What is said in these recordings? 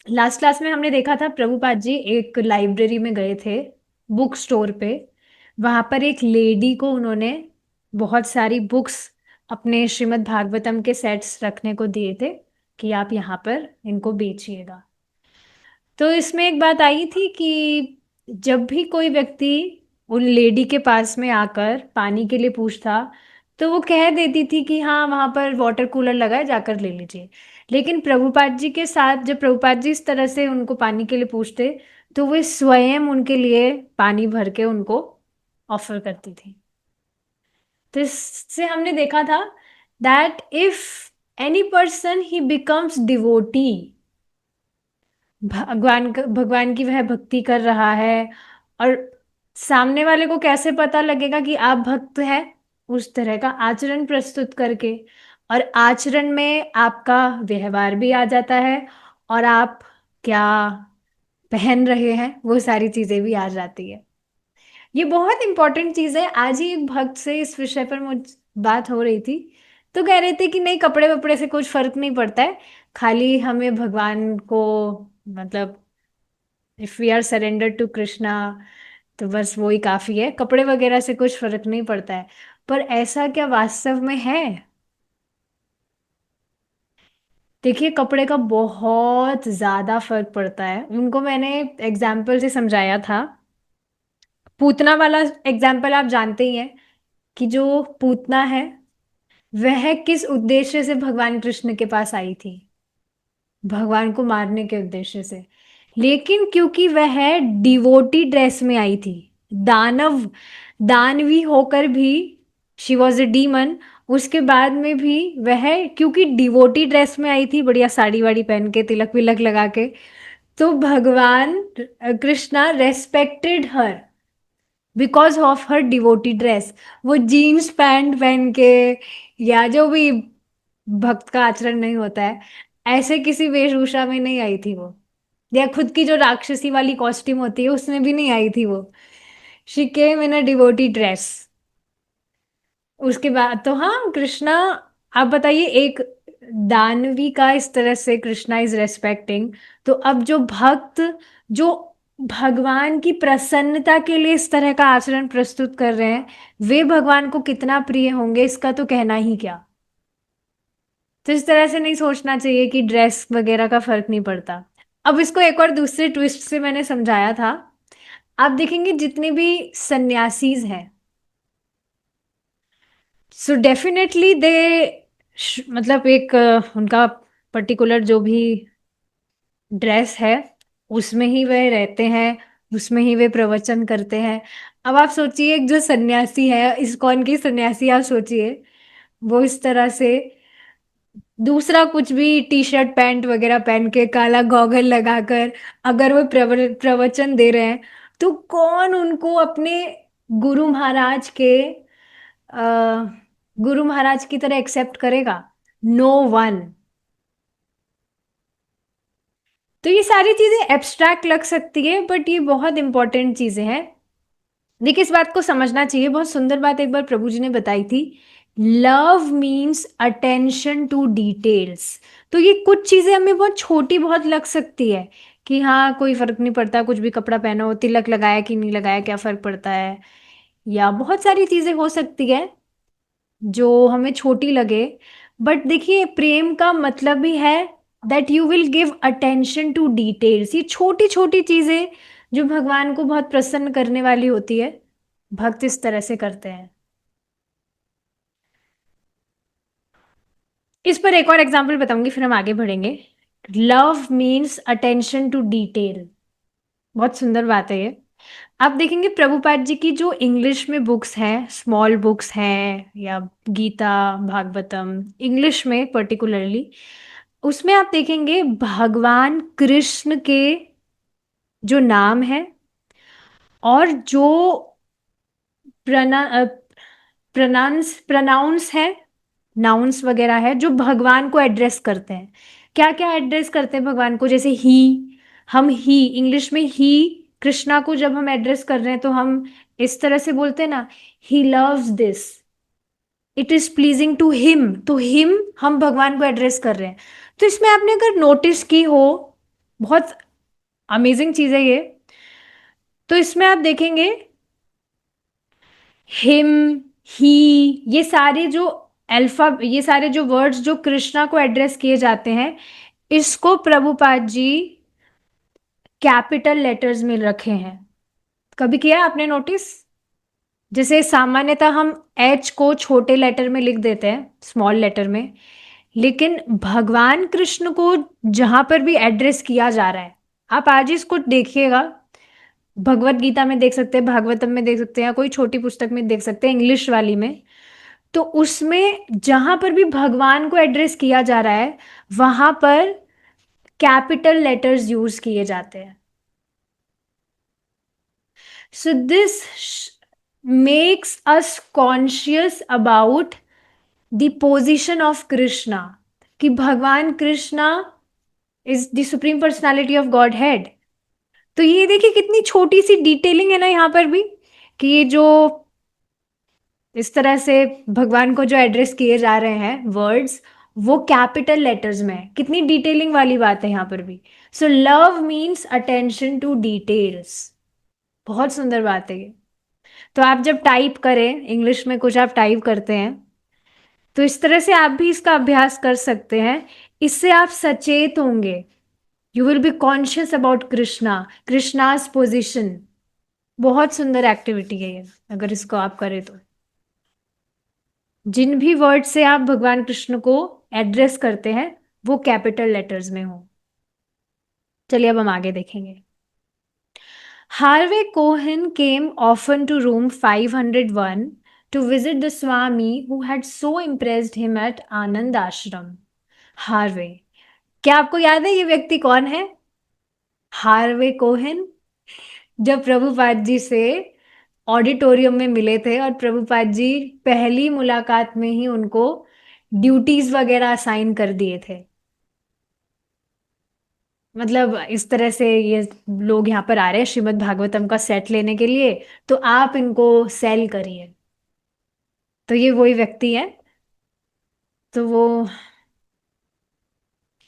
Last class में हमने देखा था प्रभुपाद जी एक लाइब्रेरी में गए थे, बुक स्टोर पे। वहां पर एक लेडी को उन्होंने बहुत सारी बुक्स, अपने श्रीमद् भागवतम के सेट्स रखने को दिए थे कि आप यहाँ पर इनको बेचिएगा। तो इसमें एक बात आई थी कि जब भी कोई व्यक्ति उन लेडी के पास में आकर पानी के लिए पूछता, तो वो कह देती थी कि हाँ वहां पर वाटर कूलर लगा है, जाकर ले लीजिए। लेकिन प्रभुपाद जी के साथ जब प्रभुपाद जी इस तरह से उनको पानी के लिए पूछते, तो वे स्वयं उनके लिए पानी भर के उनको ऑफर करती थी। तो इससे हमने देखा था that if any person he becomes devotee, भगवान की वह भक्ति कर रहा है, और सामने वाले को कैसे पता लगेगा कि आप भक्त है? उस तरह का आचरण प्रस्तुत करके। और आचरण में आपका व्यवहार भी आ जाता है, और आप क्या पहन रहे हैं वो सारी चीजें भी आ जाती है। ये बहुत इंपॉर्टेंट चीज है। आज ही एक भक्त से इस विषय पर मुझ बात हो रही थी, तो कह रहे थे कि नहीं, कपड़े वपड़े से कुछ फर्क नहीं पड़ता है, खाली हमें भगवान को, मतलब if we are surrender to Krishna, तो बस वो ही काफी है, कपड़े वगैरह से कुछ फर्क नहीं पड़ता है। पर ऐसा क्या वास्तव में है? देखिए, कपड़े का बहुत ज्यादा फर्क पड़ता है। उनको मैंने एग्जाम्पल से समझाया था। पूतना वाला एग्जाम्पल आप जानते ही हैं कि जो पूतना है वह किस उद्देश्य से भगवान कृष्ण के पास आई थी? भगवान को मारने के उद्देश्य से। लेकिन क्योंकि वह डिवोटी ड्रेस में आई थी, दानव दानवी होकर भी, शी वॉज अ डीमन, उसके बाद में भी वह क्योंकि डिवोटी ड्रेस में आई थी, बढ़िया साड़ी वाड़ी पहन के, तिलक विलक लगा के, तो भगवान Krishna respected her because of her devotee dress. वो जीन्स पैंट पहन के, या जो भी भक्त का आचरण नहीं होता है, ऐसे किसी वेशभूषा में नहीं आई थी वो, या खुद की जो राक्षसी वाली कॉस्ट्यूम होती है उसमें भी नहीं आई थी वो। She came in a devotee dress. उसके बाद तो हाँ, कृष्णा, आप बताइए, एक दानवी का इस तरह से कृष्णा इज रेस्पेक्टिंग, तो अब जो भक्त, जो भगवान की प्रसन्नता के लिए इस तरह का आचरण प्रस्तुत कर रहे हैं, वे भगवान को कितना प्रिय होंगे, इसका तो कहना ही क्या। तो इस तरह से नहीं सोचना चाहिए कि ड्रेस वगैरह का फर्क नहीं पड़ता। अब इसको एक और दूसरे ट्विस्ट से मैंने समझाया था। आप देखेंगे जितने भी सन्यासीज हैं, सो डेफिनेटली दे, मतलब एक उनका पर्टिकुलर जो भी ड्रेस है, उसमें ही वे रहते हैं, उसमें ही वे प्रवचन करते हैं। अब आप सोचिए, एक जो सन्यासी है, इस्कॉन की सन्यासी, आप सोचिए, वो इस तरह से दूसरा कुछ भी टी शर्ट पैंट वगैरह पहन के, काला गॉगल लगाकर, अगर वो प्रवचन दे रहे हैं, तो कौन उनको अपने गुरु महाराज के, गुरु महाराज की तरह एक्सेप्ट करेगा? No one. तो ये सारी चीजें एब्स्ट्रैक्ट लग सकती है, बट ये बहुत इंपॉर्टेंट चीजें हैं। देखिए, इस बात को समझना चाहिए। बहुत सुंदर बात एक बार प्रभु जी ने बताई थी, love means attention to details. तो ये कुछ चीजें हमें बहुत छोटी बहुत लग सकती है कि हाँ कोई फर्क नहीं पड़ता, कुछ भी कपड़ा पहनो, तिलक लगाया कि नहीं लगाया क्या फर्क पड़ता है, या बहुत सारी चीजें हो सकती है जो हमें छोटी लगे। बट देखिए, प्रेम का मतलब भी है that you will give attention to details. ये छोटी छोटी चीजें जो भगवान को बहुत प्रसन्न करने वाली होती है, भक्त इस तरह से करते हैं। इस पर एक और एग्जाम्पल बताऊंगी, फिर हम आगे बढ़ेंगे। Love means attention to detail, बहुत सुंदर बात है ये। आप देखेंगे प्रभुपाद जी की जो इंग्लिश में बुक्स हैं, स्मॉल बुक्स हैं, या गीता, भागवतम, इंग्लिश में पर्टिकुलरली, उसमें आप देखेंगे भगवान कृष्ण के जो नाम है, और जो प्रनाउंस प्रनाउंस है, नाउंस वगैरह है, जो भगवान को एड्रेस करते हैं। क्या क्या एड्रेस करते हैं भगवान को? जैसे ही, हम ही इंग्लिश में ही, कृष्णा को जब हम एड्रेस कर रहे हैं तो हम इस तरह से बोलते हैं ना, he loves this, it is pleasing to him. तो हिम, हम भगवान को एड्रेस कर रहे हैं। तो इसमें आपने अगर नोटिस की हो, बहुत अमेजिंग चीज है ये। तो इसमें आप देखेंगे हिम, ही, ये सारे जो ये सारे जो वर्ड्स जो कृष्णा को एड्रेस किए जाते हैं, इसको प्रभुपाद जी कैपिटल लेटर्स में रखे हैं। कभी किया है आपने नोटिस? जैसे सामान्यतः हम एच को छोटे लेटर में लिख देते हैं, स्मॉल लेटर में, लेकिन भगवान कृष्ण को जहां पर भी एड्रेस किया जा रहा है, आप आज इसको देखिएगा, भगवत गीता में देख सकते हैं, भागवतम में देख सकते हैं, या कोई छोटी पुस्तक में देख सकते हैं इंग्लिश वाली में, तो उसमें जहां पर भी भगवान को एड्रेस किया जा रहा है वहां पर कैपिटल लेटर्स यूज किए जाते हैं। So this makes us conscious about the position of Krishna, कि भगवान Krishna is the supreme personality of God head. तो ये देखिए कितनी छोटी सी डिटेलिंग है ना यहाँ पर भी, कि ये जो इस तरह से भगवान को जो एड्रेस किए जा रहे हैं वर्ड्स, वो कैपिटल लेटर्स में है। कितनी डिटेलिंग वाली बात है यहाँ पर भी। So love means attention to details. बहुत सुंदर बात है ये। तो आप जब टाइप करें इंग्लिश में, कुछ आप टाइप करते हैं, तो इस तरह से आप भी इसका अभ्यास कर सकते हैं। इससे आप सचेत होंगे। You will be conscious about Krishna, Krishna's position. बहुत सुंदर एक्टिविटी है ये, अगर इसको आप करें तो। जिन भी वर्ड से आप भगवान कृष्ण को एड्रेस करते हैं वो कैपिटल लेटर्स में हो। चलिए अब हम आगे देखेंगे। Harvey Cohen came often to room 501 to visit the Swami who had so impressed him at आनंद आश्रम। हार्वे, क्या आपको याद है ये व्यक्ति कौन है? हार्वे कोहेन, जब प्रभुपाद जी से ऑडिटोरियम में मिले थे और प्रभुपाद जी पहली मुलाकात में ही उनको ड्यूटीज वगैरह असाइन कर दिए थे। मतलब इस तरह से ये लोग यहाँ पर आ रहे हैं श्रीमद् भागवतम का सेट लेने के लिए, तो आप इनको सेल करिए। तो ये वही व्यक्ति है। तो वो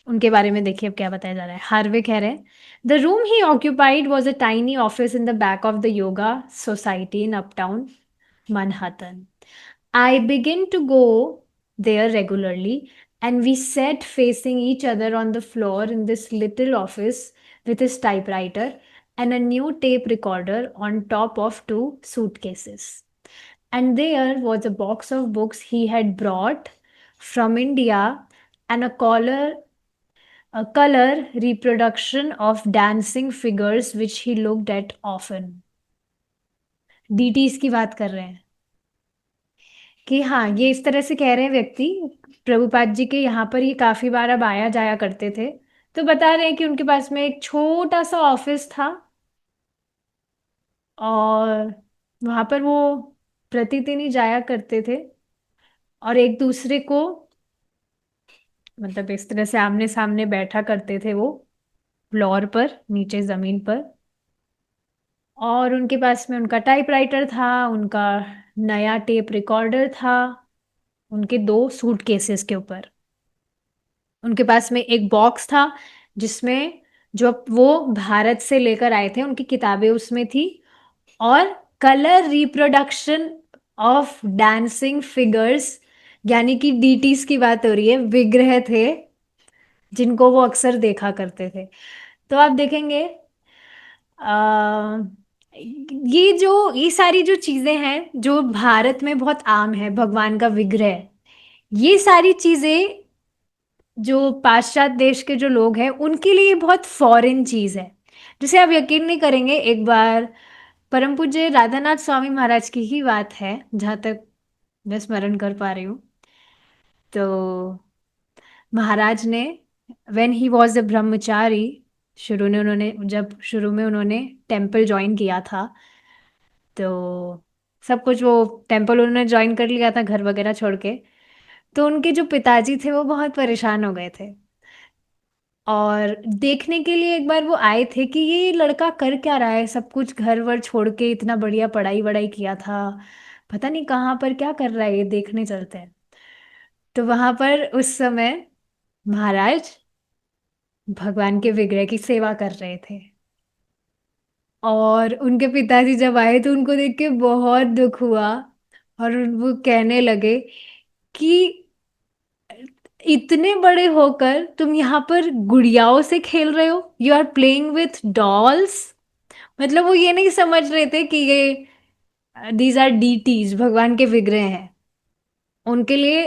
उनके बारे में देखिए अब क्या बताया जा रहा है। हार्वे कह रहे हैं, the room he occupied was a tiny office in the back of the yoga society in uptown Manhattan. I began to go there regularly, and we sat facing each other on the floor in this little office with his typewriter and a new tape recorder on top of two suitcases. And there was a box of books he had brought from India and a color reproduction of dancing figures which he looked at often. Deities की बात कर रहे हैं कि हाँ, ये इस तरह से कह रहे हैं व्यक्ति, प्रभुपाद जी के यहाँ पर ये काफी बार अब आया जाया करते थे। तो बता रहे हैं कि उनके पास में एक छोटा सा ऑफिस था, और वहां पर वो प्रतिदिन ही जाया करते थे, और एक दूसरे को मतलब इस तरह से आमने सामने बैठा करते थे वो, फ्लोर पर, नीचे जमीन पर। और उनके पास में उनका टाइपराइटर था, उनका नया टेप रिकॉर्डर था, उनके दो सूटकेसेस के ऊपर। उनके पास में एक बॉक्स था जिसमें जो वो भारत से लेकर आए थे उनकी किताबें उसमें थी, और colour reproduction of dancing figures, यानी कि डीटीज की बात हो रही है, विग्रह थे जिनको वो अक्सर देखा करते थे। तो आप देखेंगे आ, ये सारी जो चीजें हैं जो भारत में बहुत आम है, भगवान का विग्रह, ये सारी चीजें जो पाश्चात्य देश के जो लोग हैं उनके लिए बहुत फॉरेन चीज है। जैसे आप यकीन नहीं करेंगे, एक बार परम पूज्य राधानाथ स्वामी महाराज की ही बात है जहां तक मैं स्मरण कर पा रही हूँ। तो महाराज ने, व्हेन ही वॉज अ ब्रह्मचारी, जब शुरू में उन्होंने टेम्पल ज्वाइन किया था, तो सब कुछ वो टेम्पल उन्होंने ज्वाइन कर लिया था घर वगैरह छोड़ के। तो उनके जो पिताजी थे वो बहुत परेशान हो गए थे, और देखने के लिए एक बार वो आए थे कि ये लड़का कर क्या रहा है, सब कुछ घर वर छोड़ के, इतना बढ़िया पढ़ाई वढ़ाई किया था, पता नहीं कहाँ पर क्या कर रहा है, ये देखने चलते हैं। तो वहां पर उस समय महाराज भगवान के विग्रह की सेवा कर रहे थे। और उनके पिताजी जब आए तो उनको देख के बहुत दुख हुआ। और वो कहने लगे कि इतने बड़े होकर तुम यहाँ पर गुड़ियाओं से खेल रहे हो, you are playing with dolls. मतलब वो ये नहीं समझ रहे थे कि ये दीज आर डीटीज, भगवान के विग्रह हैं। उनके लिए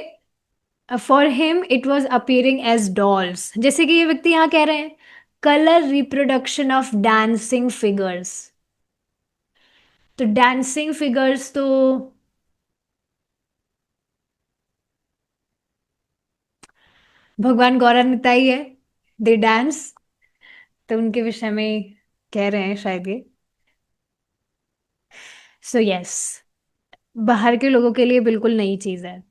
for him it was appearing as dolls, जैसे कि ये व्यक्ति यहाँ कह रहे हैं colour reproduction of dancing figures. तो डांसिंग फिगर्स तो भगवान गौरानिता ही है, दे डांस। तो उनके विषय में कह रहे हैं शायद ये। सो यस, बाहर के लोगों के लिए बिल्कुल नई चीज है।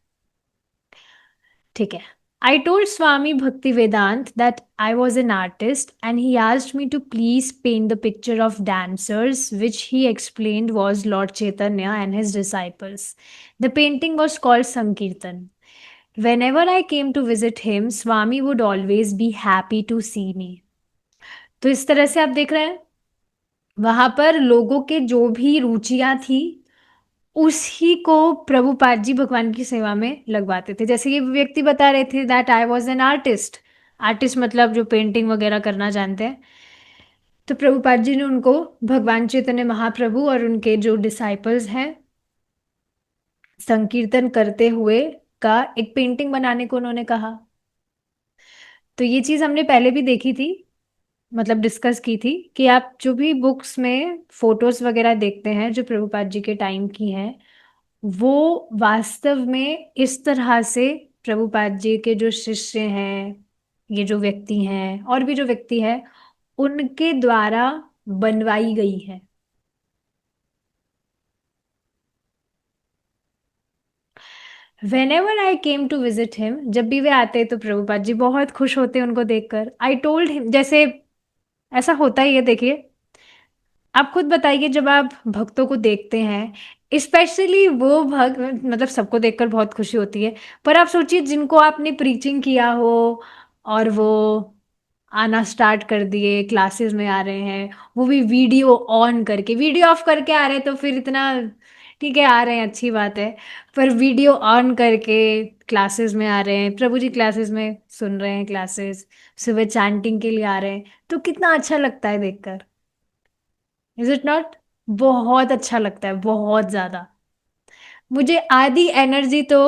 ठीक है। I told Swami Bhaktivedant that I was an artist and he asked me to please paint the picture of dancers, which he explained was Lord Chaitanya and his disciples. The painting was called Sankirtan. Whenever I came to visit him, Swami would always be happy to see me. तो इस तरह से आप देख रहे हैं वहां पर लोगों के जो भी रुचियां थी उसी को प्रभुपाद जी भगवान की सेवा में लगवाते थे। जैसे ये व्यक्ति बता रहे थे that I was an artist. Artist मतलब जो पेंटिंग वगैरह करना जानते हैं। तो प्रभुपाद जी ने उनको भगवान चैतन्य महाप्रभु और उनके जो डिसाइपल्स हैं संकीर्तन करते हुए का एक पेंटिंग बनाने को उन्होंने कहा। तो ये चीज हमने पहले भी देखी थी, मतलब डिस्कस की थी कि आप जो भी बुक्स में फोटोज वगैरह देखते हैं जो प्रभुपाद जी के टाइम की हैं वो वास्तव में इस तरह से प्रभुपाद जी के जो शिष्य हैं, ये जो व्यक्ति हैं और भी जो व्यक्ति है उनके द्वारा बनवाई गई है। Whenever I came to visit him, जब भी वे आते तो प्रभुपाद जी बहुत खुश होते उनको देखकर। आई टोल्ड हिम, जैसे ऐसा होता ही है देखिए, आप खुद बताइए जब आप भक्तों को देखते हैं स्पेशली वो भक्त, मतलब सबको देखकर बहुत खुशी होती है, पर आप सोचिए जिनको आपने प्रीचिंग किया हो और वो आना स्टार्ट कर दिए, क्लासेस में आ रहे हैं, वो भी वीडियो ऑन करके, वीडियो ऑफ करके आ रहे हैं तो फिर इतना ठीक है, आ रहे हैं अच्छी बात है, पर वीडियो ऑन करके क्लासेस में आ रहे हैं, प्रभु जी क्लासेस में सुन रहे हैं क्लासेस, सुबह चैंटिंग के लिए आ रहे हैं, तो कितना अच्छा लगता है देखकर। Is it not? बहुत अच्छा लगता है, बहुत ज्यादा। मुझे आधी एनर्जी तो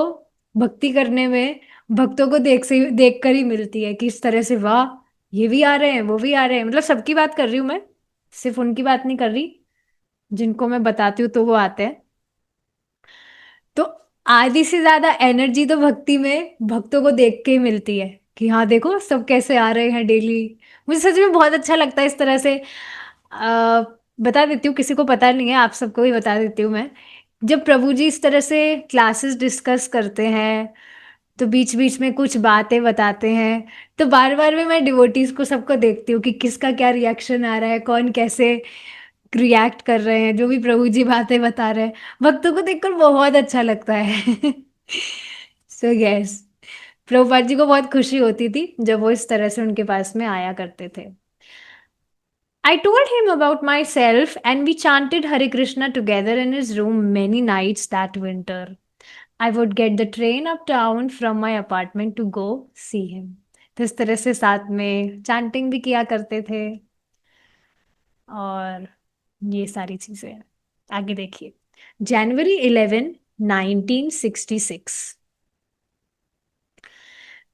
भक्ति करने में भक्तों को देख कर ही मिलती है कि इस तरह से वाह, ये भी आ रहे हैं वो भी आ रहे हैं, मतलब सबकी बात कर रही हूँ मैं, सिर्फ उनकी बात नहीं कर रही जिनको मैं बताती हूँ तो वो आते हैं। तो आधी से ज्यादा एनर्जी तो भक्ति में भक्तों को देख के ही मिलती है कि हाँ देखो सब कैसे आ रहे हैं डेली। मुझे सच में बहुत अच्छा लगता है इस तरह से। आ, बता देती हूँ, किसी को पता नहीं है, आप सबको भी बता देती हूँ मैं। जब प्रभु जी इस तरह से क्लासेस डिस्कस करते हैं तो बीच बीच में कुछ बातें बताते हैं, तो बार बार में मैं डिवोटीज को सबको देखती हूँ कि किसका क्या रिएक्शन आ रहा है, कौन कैसे रिएक्ट कर रहे हैं जो भी प्रभु जी बातें बता रहे हैं। भक्तों को देखकर बहुत अच्छा लगता है। सो यस, प्रभुपाद जी को बहुत खुशी होती थी जब वो इस तरह से उनके पास में आया करते थे। I told him about myself and we chanted Hare Krishna together in his room many nights that winter. I would get the train uptown from my apartment to go see him. तो इस तरह से साथ में chanting भी किया करते थे और ये सारी चीजें। आगे देखिए, January 11, 1966,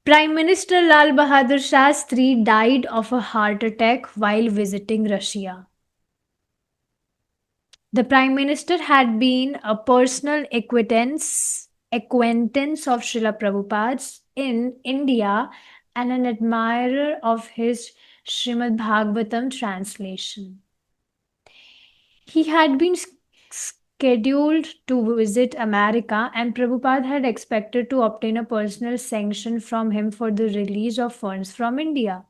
Prime Minister Lal Bahadur Shastri died of a heart attack while visiting Russia. The Prime Minister had been a personal acquaintance of Srila Prabhupada's in India and an admirer of his Srimad Bhagavatam translation. He had been scheduled to visit America, and Prabhupada had expected to obtain a personal sanction from him for the release of funds from India.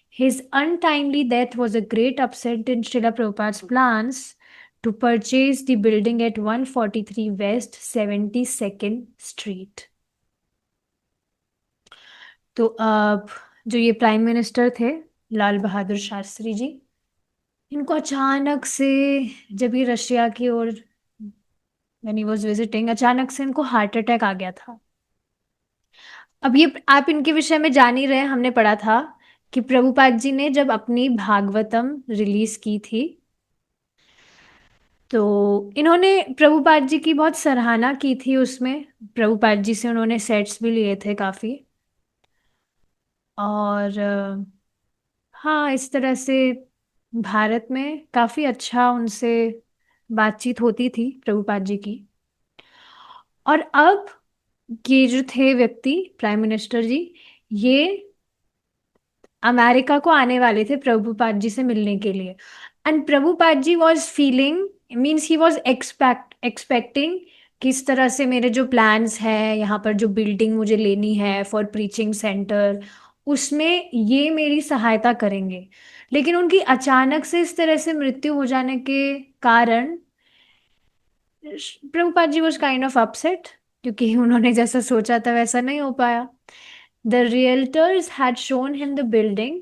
His untimely death was a great upset in Srila Prabhupada's plans to purchase the building at 143 West 72nd Street. तो अब जो ये prime minister थे लाल बहादुर शास्त्री जी। इनको अचानक से, जब ये रशिया की ओर व्हेन ही वाज विजिटिंग, अचानक से इनको हार्ट अटैक आ गया था। अब ये आप इनके विषय में जान ही रहे हैं, हमने पढ़ा था कि प्रभुपाद जी ने जब अपनी भागवतम रिलीज की थी, तो इन्होंने प्रभुपाद जी की बहुत सराहना की थी उसमें। प्रभुपाद जी से उन्होंने सेट्स भी लिए थे काफी। और हाँ, इस तरह से भारत में काफी अच्छा उनसे बातचीत होती थी प्रभुपाद जी की। और अब ये जो थे व्यक्ति, प्राइम मिनिस्टर जी, ये अमेरिका को आने वाले थे प्रभुपाद जी से मिलने के लिए। And Prabhupada ji was feeling, means he was expecting कि इस तरह से मेरे जो प्लान्स हैं, यहाँ पर जो बिल्डिंग मुझे लेनी है फॉर प्रीचिंग सेंटर, उसमें ये मेरी सहायता करेंगे। लेकिन उनकी अचानक से इस तरह से मृत्यु हो जाने के कारण Prabhupada ji was kind of upset, क्योंकि उन्होंने जैसा सोचा था वैसा नहीं हो पाया। The realtors had shown him the building,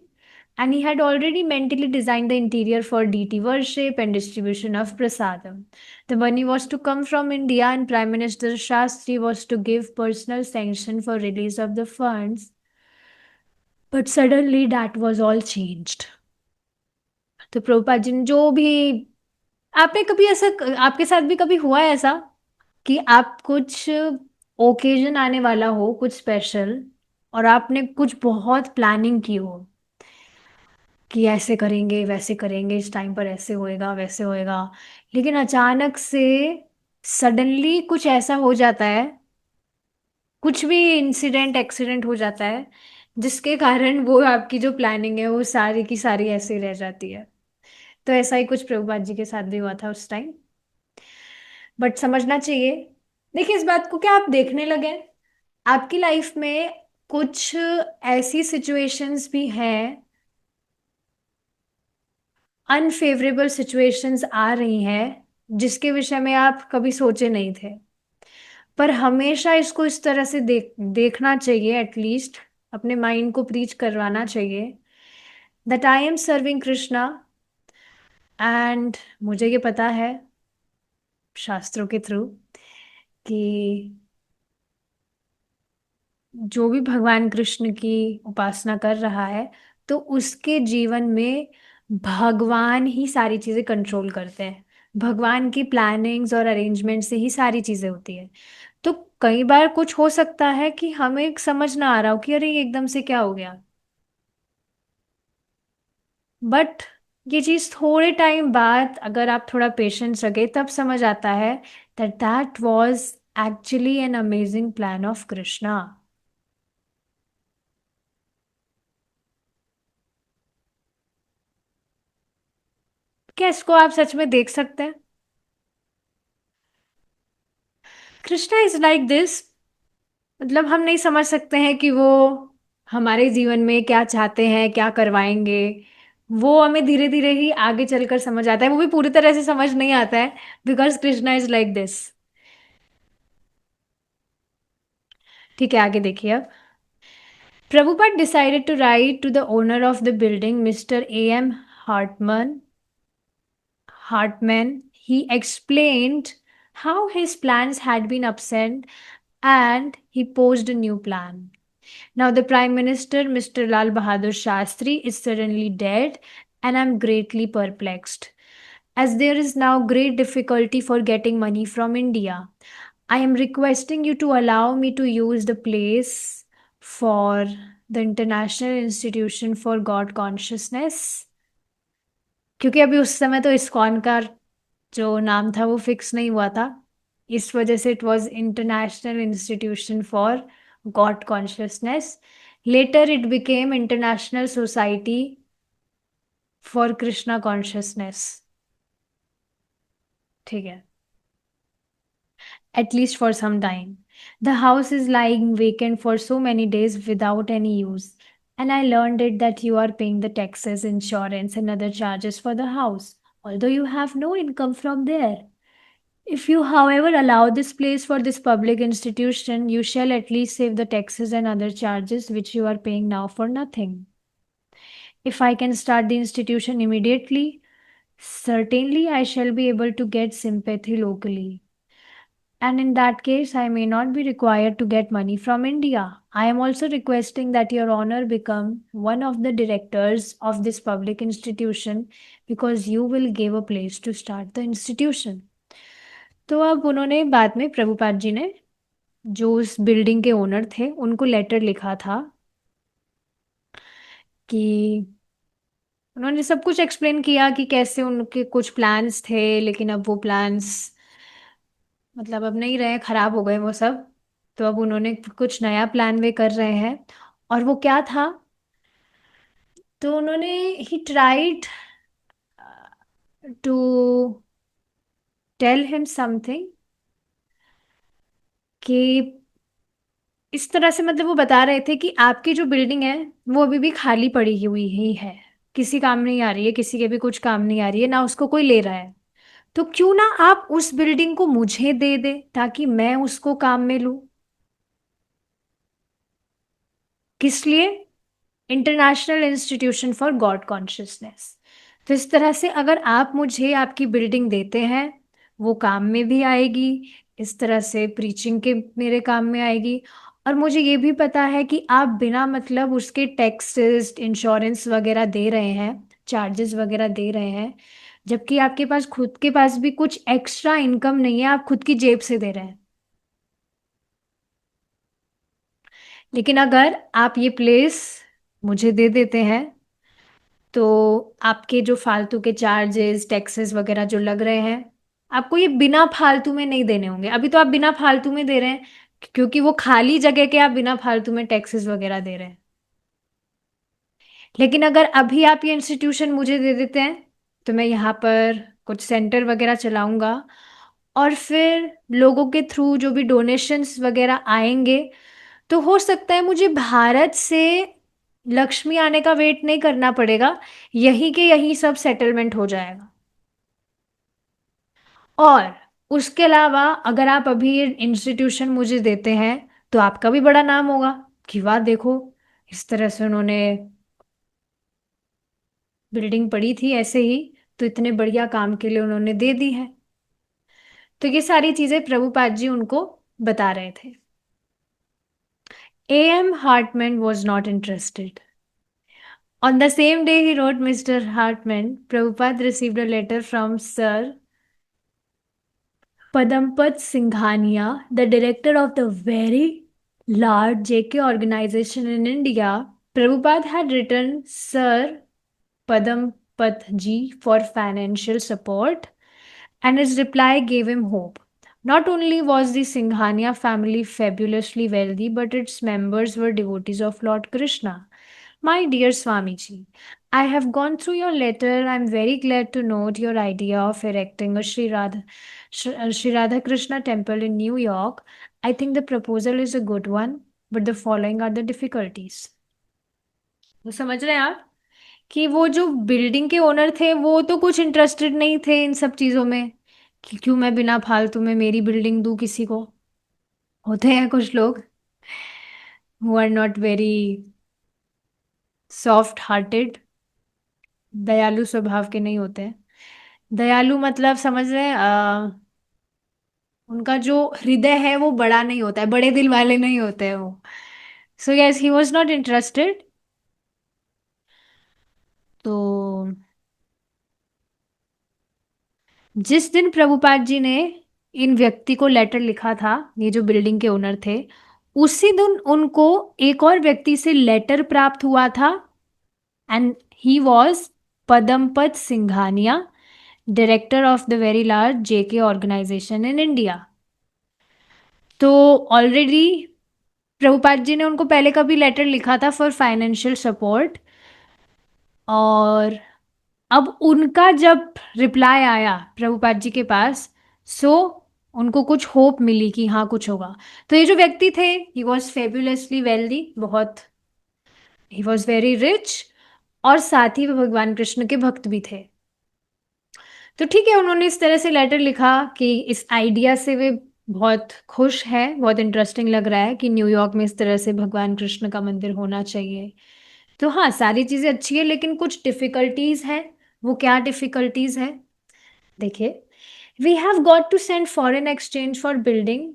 and he had already mentally designed the interior for deity worship and distribution of prasadam. The money was to come from India, and Prime Minister Shastri was to give personal sanction for release of the funds. But suddenly that was all changed. तो प्रभुपाद जी ने जो भी, आपने कभी ऐसा, आपके साथ भी कभी हुआ है ऐसा कि आप कुछ ओकेजन आने वाला हो, कुछ स्पेशल, और आपने कुछ बहुत प्लानिंग की हो कि ऐसे करेंगे वैसे करेंगे, इस टाइम पर ऐसे होएगा वैसे होएगा, लेकिन अचानक से सडनली कुछ ऐसा हो जाता है, कुछ भी इंसिडेंट एक्सीडेंट हो जाता है, जिसके कारण वो आपकी जो प्लानिंग है वो सारी की सारी ऐसे ही रह जाती है। तो ऐसा ही कुछ प्रभुपाद जी के साथ भी हुआ था उस टाइम। बट समझना चाहिए, देखिए इस बात को क्या आप देखने लगे, आपकी लाइफ में कुछ ऐसी सिचुएशंस भी हैं, अनफेवरेबल सिचुएशंस आ रही हैं जिसके विषय में आप कभी सोचे नहीं थे। पर हमेशा इसको इस तरह से देखना चाहिए, एटलीस्ट अपने माइंड को प्रीच करवाना चाहिए that I am serving Krishna. And मुझे ये पता है शास्त्रों के थ्रू कि जो भी भगवान कृष्ण की उपासना कर रहा है, तो उसके जीवन में भगवान ही सारी चीजें कंट्रोल करते हैं। भगवान की प्लानिंग्स और अरेंजमेंट से ही सारी चीजें होती है। तो कई बार कुछ हो सकता है कि हमें समझ ना आ रहा हो कि अरे ये एकदम से क्या हो गया, बट ये चीज थोड़े टाइम बाद अगर आप थोड़ा पेशेंस रखे तब समझ आता है that that was actually an amazing plan of Krishna. क्या इसको आप सच में देख सकते हैं? कृष्णा इज लाइक दिस, मतलब हम नहीं समझ सकते हैं कि वो हमारे जीवन में क्या चाहते हैं, क्या करवाएंगे। वो हमें धीरे धीरे ही आगे चलकर समझ आता है, वो भी पूरी तरह से समझ नहीं आता है, because Krishna is like this. ठीक है, आगे देखिए अब। Prabhupada decided to write to the owner of the building, Mr. A.M. Hartman. He explained how his plans had been upset and he posed a new plan. Now, the Prime Minister, Mr. Lal Bahadur Shastri, is suddenly dead, and I'm greatly perplexed. As there is now great difficulty for getting money from India, I am requesting you to allow me to use the place for the International Institution for God Consciousness, क्योंकि अभी उस समय तो ISKCON का जो नाम था वो फिक्स नहीं हुआ था, इस वजह से it was international institution for God consciousness. Later it became International Society for Krishna Consciousness. ठीक है, at least for some time. The house is lying vacant for so many days without any use. And I learned it that you are paying the taxes, insurance, and other charges for the house, although you have no income from there. If you, however, allow this place for this public institution, you shall at least save the taxes and other charges which you are paying now for nothing. If I can start the institution immediately, certainly I shall be able to get sympathy locally. And in that case, I may not be required to get money from India. I am also requesting that Your Honor become one of the directors of this public institution because you will give a place to start the institution. तो अब उन्होंने बाद में प्रभुपाद जी ने जो उस building के owner थे उनको लेटर लिखा था कि उन्होंने सब कुछ एक्सप्लेन किया कि कैसे उनके कुछ प्लान्स थे लेकिन अब वो प्लान्स मतलब अब नहीं रहे, खराब हो गए वो सब। तो अब उन्होंने कुछ नया प्लान वे कर रहे हैं। और वो क्या था, तो उन्होंने he tried to tell him something कि इस तरह से मतलब वो बता रहे थे कि आपकी जो बिल्डिंग है वो अभी भी खाली पड़ी हुई ही है, किसी काम नहीं आ रही है, किसी के भी कुछ काम नहीं आ रही है, ना उसको कोई ले रहा है। तो क्यों ना आप उस बिल्डिंग को मुझे दे दे ताकि मैं उसको काम में लूं। किस लिए? International institution for God consciousness. तो इस तरह से अगर आप मुझे आपकी बिल्डिंग देते हैं वो काम में भी आएगी, इस तरह से प्रीचिंग के मेरे काम में आएगी। और मुझे ये भी पता है कि आप बिना मतलब उसके टैक्सेस इंश्योरेंस वगैरह दे रहे हैं, चार्जेस वगैरह दे रहे हैं, जबकि आपके पास खुद के पास भी कुछ एक्स्ट्रा इनकम नहीं है, आप खुद की जेब से दे रहे हैं। लेकिन अगर आप ये प्लेस मुझे दे देते हैं तो आपके जो फालतू के चार्जेस टैक्सेस वगैरह जो लग रहे हैं आपको ये बिना फालतू में नहीं देने होंगे। अभी तो आप बिना फालतू में दे रहे हैं क्योंकि वो खाली जगह के आप बिना फालतू में टैक्सेस वगैरह दे रहे हैं। लेकिन अगर अभी आप ये इंस्टीट्यूशन मुझे दे देते हैं तो मैं यहाँ पर कुछ सेंटर वगैरह चलाऊंगा और फिर लोगों के थ्रू जो भी डोनेशंस वगैरह आएंगे तो हो सकता है मुझे भारत से लक्ष्मी आने का वेट नहीं करना पड़ेगा, यहीं के यहीं सब सेटलमेंट हो जाएगा। और उसके अलावा अगर आप अभी ये इंस्टीट्यूशन मुझे देते हैं तो आपका भी बड़ा नाम होगा कि वाह देखो, इस तरह से उन्होंने बिल्डिंग पड़ी थी ऐसे ही तो इतने बढ़िया काम के लिए उन्होंने दे दी है। तो ये सारी चीजें प्रभुपाद जी उनको बता रहे थे। A.M. Hartman was not interested. On the same day he wrote Mr. Hartman, Prabhupada received a letter from Sir Padampat Singhania, the director of the very large JK organization in India. Prabhupada had written Sir Padampat ji for financial support, and his reply gave him hope. Not only was the Singhania family fabulously wealthy, but its members were devotees of Lord Krishna. My dear Swamiji, I have gone through your letter. I am very glad to note your idea of erecting a Sri Radha Krishna temple in New York. I think the proposal is a good one, but the following are the difficulties. तो समझ रहे हैं आप कि वो जो building के owner थे वो तो कुछ इंटरेस्टेड नहीं थे इन सब चीज़ों में कि क्यों मैं बिना फालतू में मेरी बिल्डिंग दूं किसी को। होते हैं कुछ लोग who are not very soft hearted, दयालु स्वभाव के नहीं होते हैं। दयालु मतलब समझ रहे हैं, उनका जो हृदय है वो बड़ा नहीं होता है, बड़े दिल वाले नहीं होते हैं वो। So yes he was not interested. तो जिस दिन प्रभुपाद जी ने इन व्यक्ति को लेटर लिखा था, ये जो बिल्डिंग के ओनर थे, उसी दिन उनको एक और व्यक्ति से लेटर प्राप्त हुआ था and he was Padampat Singhania, director of the very large JK organisation in India. तो ऑलरेडी प्रभुपाद जी ने उनको पहले कभी लेटर लिखा था फॉर फाइनेंशियल सपोर्ट, और अब उनका जब रिप्लाई आया प्रभुपाद जी के पास, सो उनको कुछ होप मिली कि हाँ कुछ होगा। तो ये जो व्यक्ति थे ही वॉज फेब्युलसली वेल्दी, बहुत ही वॉज वेरी रिच, और साथ ही वो भगवान कृष्ण के भक्त भी थे। तो ठीक है, उन्होंने इस तरह से लेटर लिखा कि इस आइडिया से वे बहुत खुश है, बहुत इंटरेस्टिंग लग रहा है कि न्यूयॉर्क में इस तरह से भगवान कृष्ण का मंदिर होना चाहिए। तो हाँ, सारी चीजें अच्छी है लेकिन कुछ डिफिकल्टीज है। वो क्या डिफिकल्टीज है? देखिए, we have got to send foreign exchange for building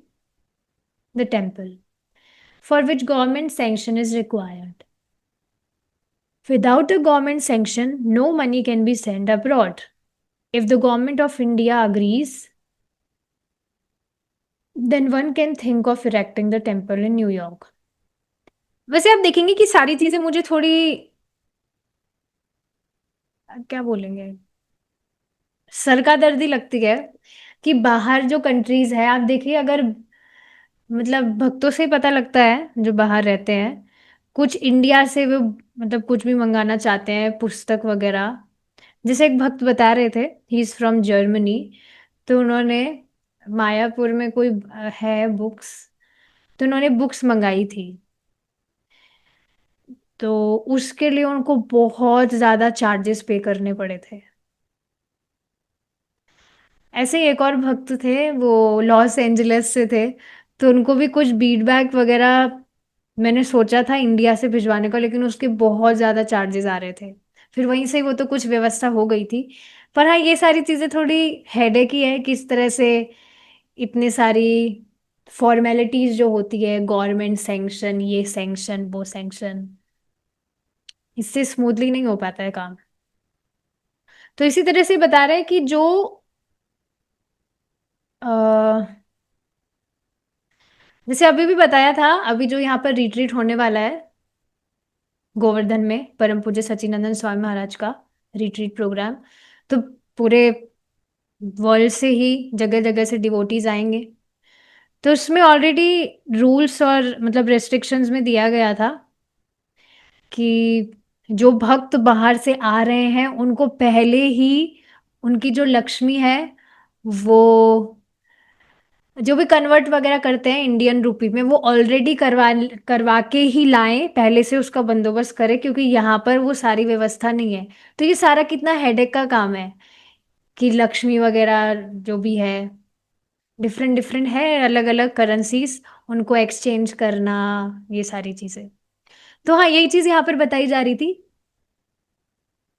the temple, for which government sanction is required. Without a government sanction, no money can be sent abroad. If the government of India agrees, then one can think of erecting the temple in New York. वैसे आप देखेंगे कि सारी चीजें मुझे थोड़ी, क्या बोलेंगे, सर का दर्दी लगती है। कि बाहर जो कंट्रीज है, आप देखिए, अगर मतलब भक्तों से ही पता लगता है जो बाहर रहते हैं, कुछ इंडिया से वो मतलब कुछ भी मंगाना चाहते हैं, पुस्तक वगैरह। जैसे एक भक्त बता रहे थे, ही इज फ्रॉम जर्मनी। तो उन्होंने मायापुर में कोई है बुक्स, तो उन्होंने बुक्स मंगाई थी। तो उसके लिए उनको बहुत ज्यादा चार्जेस पे करने पड़े थे। ऐसे ही एक और भक्त थे, वो लॉस एंजलिस से थे। तो उनको भी कुछ बीट बैग वगैरह मैंने सोचा था इंडिया से भिजवाने का, लेकिन उसके बहुत ज़्यादा चार्जेस आ रहे थे। फिर वहीं से वो तो कुछ व्यवस्था हो गई थी। पर हाँ, ये सारी चीज़ें थोड़ी हेडेक ही है, किस तरह से इतनी सारी फॉर्मेलिटीज जो होती है, गवर्नमेंट सैंक्शन, ये सैंक्शन, वो सैंक्शन, इससे स्मूथली नहीं हो पाता है काम। तो इसी तरह से बता रहे हैं कि जो जैसे अभी भी बताया था, अभी जो यहाँ पर रिट्रीट होने वाला है गोवर्धन में, परम पूज्य सच्चिदानंद स्वामी महाराज का रिट्रीट प्रोग्राम। तो पूरे वर्ल्ड से ही, जगह जगह से डिवोटीज आएंगे। तो उसमें ऑलरेडी रूल्स और मतलब रेस्ट्रिक्शंस में दिया गया था कि जो भक्त बाहर से आ रहे हैं उनको पहले ही उनकी जो लक्ष्मी है, वो जो भी कन्वर्ट वगैरह करते हैं इंडियन रुपी में, वो ऑलरेडी करवा करवा के ही लाएं, पहले से उसका बंदोबस्त करें, क्योंकि यहाँ पर वो सारी व्यवस्था नहीं है। तो ये सारा कितना हेडेक का काम है कि लक्ष्मी वगैरह जो भी है, डिफरेंट डिफरेंट है, अलग अलग करेंसीज, उनको एक्सचेंज करना, ये सारी चीजें। तो हाँ, यही चीज यहाँ पर बताई जा रही थी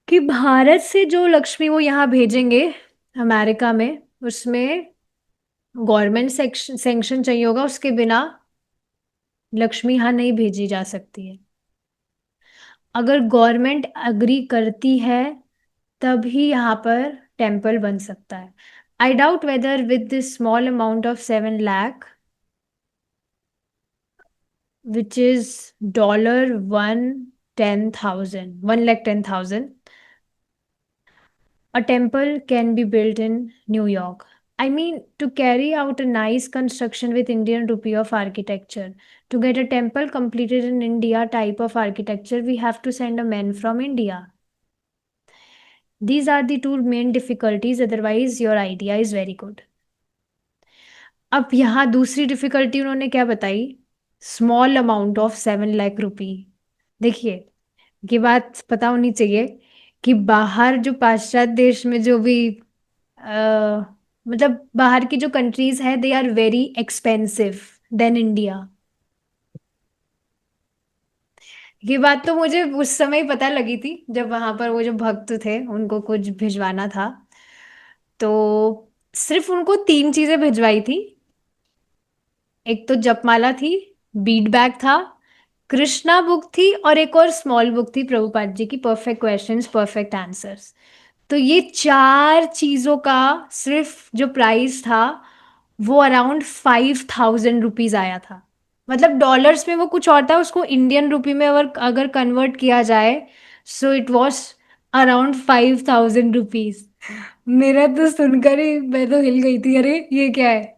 कि भारत से जो लक्ष्मी वो यहाँ भेजेंगे अमेरिका में, उसमें गवर्नमेंट सैंक्शन चाहिए होगा, उसके बिना लक्ष्मी यहाँ नहीं भेजी जा सकती है। अगर गवर्नमेंट अग्री करती है तभी यहाँ पर टेम्पल बन सकता है। I doubt weather with this small amount of 7 lakh, which is $110,000, 1,10,000, a temple can be built in New York. I mean, to carry out a nice construction with Indian rupee of architecture, to get a temple completed in India type of architecture, we have to send a man from India. These are the two main difficulties, otherwise, your idea is very good. अब यहाँ दूसरी difficulty उन्होंने क्या बताई? Small amount of 7 lakh रुपी। देखिए, ये बात पता होनी चाहिए कि बाहर जो पाश्चात्य देश में जो भी मतलब बाहर की जो कंट्रीज है, they are very expensive than India. ये बात तो मुझे उस समय ही पता लगी थी जब वहां पर वो जो भक्त थे उनको कुछ भिजवाना था। तो सिर्फ उनको 3 चीजें भिजवाई थी। एक तो जपमाला थी, बीड बैग था, कृष्णा बुक थी, और एक और स्मॉल बुक थी प्रभुपाद जी की, परफेक्ट क्वेश्चंस परफेक्ट आंसर्स। तो ये 4 चीजों का सिर्फ जो प्राइस था, वो अराउंड 5,000 रुपीज आया था। मतलब डॉलर्स में वो कुछ और था, उसको इंडियन रुपी में अगर अगर कन्वर्ट किया जाए, so it was around 5,000 rupees. मेरा तो सुनकर ही मैं तो हिल गई थी, अरे ये क्या है।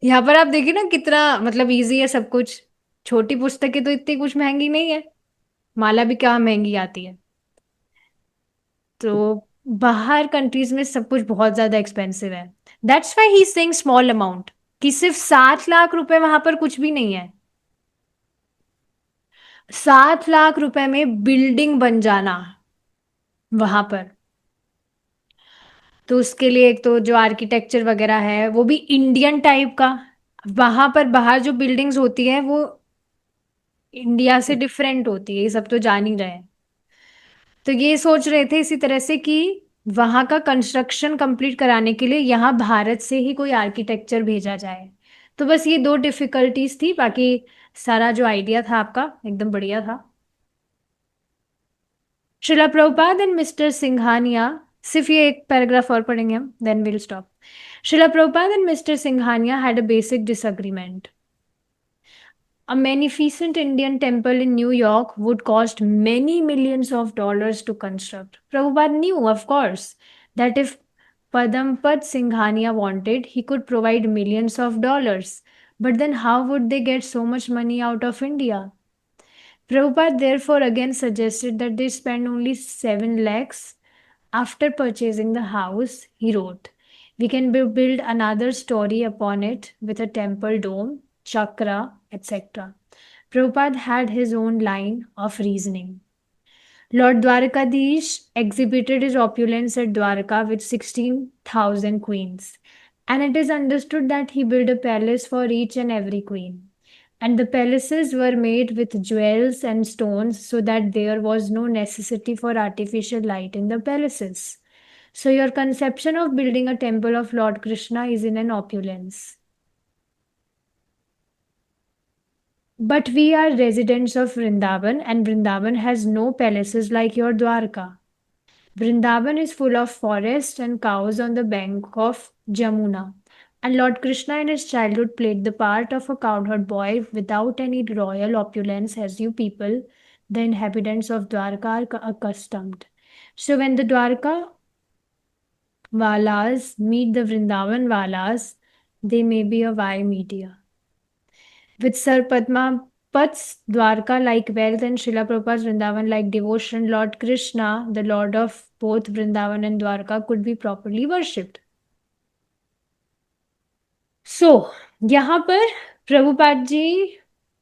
यहाँ पर आप देखिए ना कितना मतलब इजी है सब कुछ। छोटी पुस्तकें तो इतनी कुछ महंगी नहीं है, माला भी क्या महंगी आती है। तो बाहर कंट्रीज में सब कुछ बहुत ज्यादा एक्सपेंसिव है। That's why he saying small amount, कि सिर्फ 7 लाख रुपए वहां पर कुछ भी नहीं है। 7 लाख रुपए में बिल्डिंग बन जाना वहां पर। तो उसके लिए एक तो जो आर्किटेक्चर वगैरह है वो भी इंडियन टाइप का। वहां पर बाहर जो बिल्डिंग्स होती है वो इंडिया से डिफरेंट होती है, ये सब तो जान ही रहे हैं। तो ये सोच रहे थे इसी तरह से कि वहां का कंस्ट्रक्शन कंप्लीट कराने के लिए यहाँ भारत से ही कोई आर्किटेक्चर भेजा जाए। तो बस ये दो डिफिकल्टीज थी, बाकी सारा जो आइडिया था आपका एकदम बढ़िया था। शिला प्रभुपाद एंड मिस्टर सिंघानिया, सिर्फ ये एक पैराग्राफ और पढ़ेंगे हम, then will stop. Srila Prabhupada and mister Singhania had a basic disagreement. A magnificent Indian temple in New York would cost many millions of dollars to construct. Prabhupada knew, of course, that if Padampad Singhania wanted, he could provide millions of dollars. But then, how would they get so much money out of India? Prabhupada therefore again suggested that they spend only 7 lakhs. After purchasing the house, he wrote, "We can build another story upon it with a temple dome, chakra, etc." Prabhupada had his own line of reasoning. Lord Dwarkadish exhibited his opulence at Dwarka with 16,000 queens, and it is understood that he built a palace for each and every queen. And the palaces were made with jewels and stones so that there was no necessity for artificial light in the palaces. So, your conception of building a temple of Lord Krishna is in an opulence. But we are residents of Vrindavan, and Vrindavan has no palaces like your Dwarka. Vrindavan is full of forests and cows on the bank of Jamuna. And Lord Krishna in his childhood played the part of a cowherd boy without any royal opulence, as you people, the inhabitants of Dwarka, are accustomed. So when the Dwarka Valas meet the Vrindavan Valas, they may be a Y media. With Sir Padmapat's Dwarka like wealth and Srila Prabhupada's Vrindavan like devotion, Lord Krishna, the Lord of both Vrindavan and Dwarka, could be properly worshipped. So, यहाँ पर प्रभुपाद जी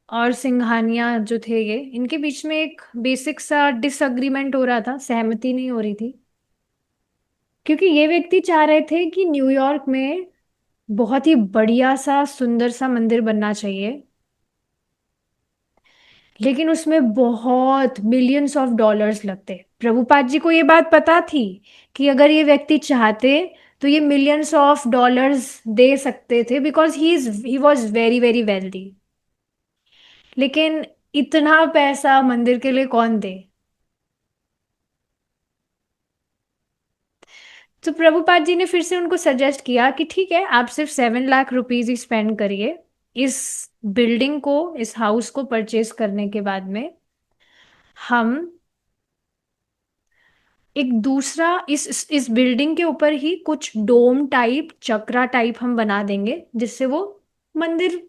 और सिंघानिया जो थे, ये इनके बीच में एक basic सा डिसअग्रीमेंट हो रहा था, सहमति नहीं हो रही थी। क्योंकि ये व्यक्ति चाह रहे थे कि न्यूयॉर्क में बहुत ही बढ़िया सा सुंदर सा मंदिर बनना चाहिए, लेकिन उसमें बहुत मिलियंस ऑफ डॉलर्स लगते। प्रभुपाद जी को ये बात पता थी कि अगर ये व्यक्ति चाहते तो ये मिलियंस ऑफ डॉलर्स दे सकते थे, because he was very very wealthy. लेकिन इतना पैसा मंदिर के लिए कौन दे? तो प्रभुपाद जी ने फिर से उनको सजेस्ट किया कि ठीक है, आप सिर्फ 7 लाख रुपीज ही स्पेंड करिए इस बिल्डिंग को, इस हाउस को परचेज करने के बाद में हम एक दूसरा इस बिल्डिंग के ऊपर ही कुछ डोम टाइप, चक्रा टाइप हम बना देंगे, जिससे वो मंदिर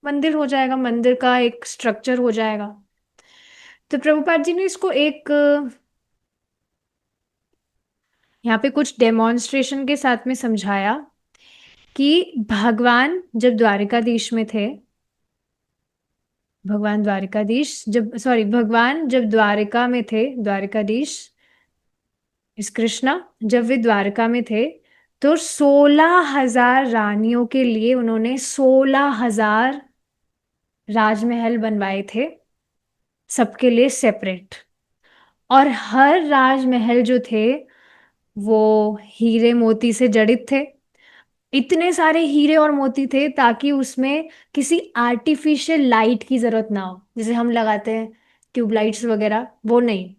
मंदिर हो जाएगा, मंदिर का एक स्ट्रक्चर हो जाएगा। तो प्रभुपाद जी ने इसको एक यहाँ पे कुछ डेमोन्स्ट्रेशन के साथ में समझाया कि भगवान जब द्वारिकाधीश में थे, भगवान जब द्वारिका में थे, द्वारिकाधीश इस कृष्णा, जब वे द्वारका में थे तो 16,000 रानियों के लिए उन्होंने 16,000 राजमहल बनवाए थे, सबके लिए सेपरेट। और हर राजमहल जो थे वो हीरे मोती से जड़ित थे। इतने सारे हीरे और मोती थे ताकि उसमें किसी आर्टिफिशियल लाइट की जरूरत ना हो, जैसे हम लगाते हैं ट्यूबलाइट्स वगैरह, वो नहीं।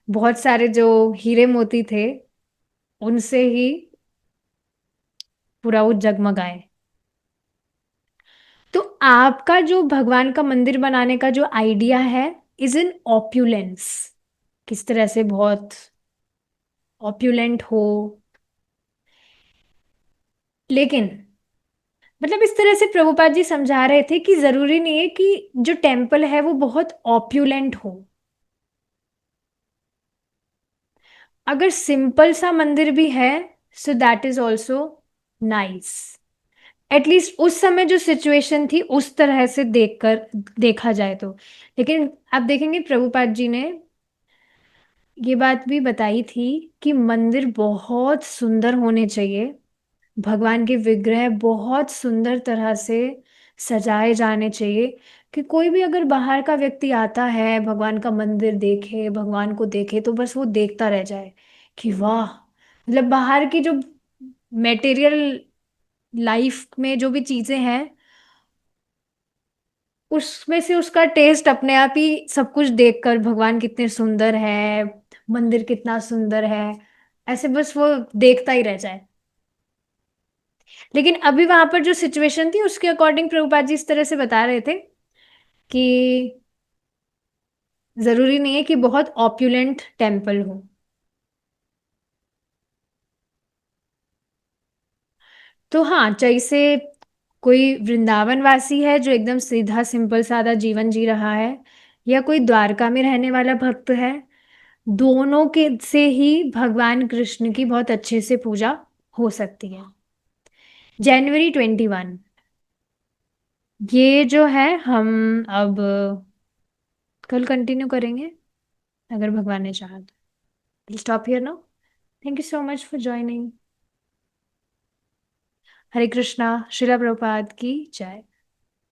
बहुत सारे जो हीरे मोती थे उनसे ही पूरा वो जगमगाए। तो आपका जो भगवान का मंदिर बनाने का जो आइडिया है इज इन ऑप्यूलेंस, किस तरह से बहुत ऑप्यूलेंट हो। लेकिन मतलब इस तरह से प्रभुपाद जी समझा रहे थे कि जरूरी नहीं है कि जो टेम्पल है वो बहुत ऑप्यूलेंट हो। अगर सिंपल सा मंदिर भी है so that is also nice. At least उस समय जो सिचुएशन थी उस तरह से देखा जाए तो। लेकिन आप देखेंगे प्रभुपाद जी ने ये बात भी बताई थी कि मंदिर बहुत सुंदर होने चाहिए, भगवान के विग्रह बहुत सुंदर तरह से सजाए जाने चाहिए, कि कोई भी अगर बाहर का व्यक्ति आता है, भगवान का मंदिर देखे, भगवान को देखे, तो बस वो देखता रह जाए कि वाह। मतलब बाहर की जो मेटेरियल लाइफ में जो भी चीजें हैं, उसमें से उसका टेस्ट अपने आप ही सब कुछ देखकर, भगवान कितने सुंदर है, मंदिर कितना सुंदर है, ऐसे बस वो देखता ही रह जाए। लेकिन अभी वहां पर जो सिचुएशन थी उसके अकॉर्डिंग प्रभुपाद जी इस तरह से बता रहे थे कि जरूरी नहीं है कि बहुत ऑप्युलेंट टेम्पल हो। तो हाँ, जैसे कोई वृंदावन वासी है जो एकदम सीधा सिंपल सादा जीवन जी रहा है, या कोई द्वारका में रहने वाला भक्त है, दोनों के से ही भगवान कृष्ण की बहुत अच्छे से पूजा हो सकती है। January 21। ये जो है हम अब कल कंटिन्यू करेंगे, अगर भगवान ने चाहा तो। Stop here now. Thank you so much for joining. Hare Krishna. Srila Prabhupada की जय।